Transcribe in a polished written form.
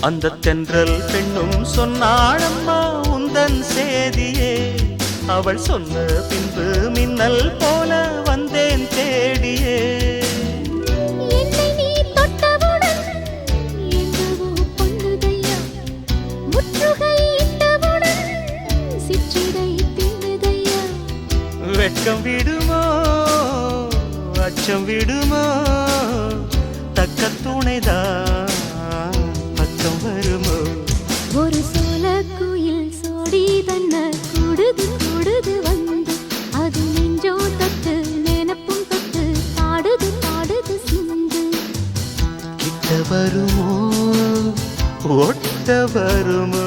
அந்த தென்றல் பெண்ணும் சொன்னாளம்மா உந்தன் சேதியே. அவள் சொன்ன பின்பு மின்னல் போல வந்தேன் தேடியே. என்னை நீ தொட்டவுடன் என்னவோ பொன்னுதையா, முற்றுகை இட்டவுடன் சிற்றிடை தின்னுதையா. வெட்கம் விடுமோ அச்சம் விடுமோ, தக்க துணைதான் பக்கம் வருமோ. ஒரு சோல குயில் சோடி தன்ன கூடுது கூடுது வந்து, அது நெஞ்சோ தொட்டு நினப்பும் தொட்டு பாடுது பாடுது சிந்து. கிட்ட வருமோ ஒட்ட வருமோ.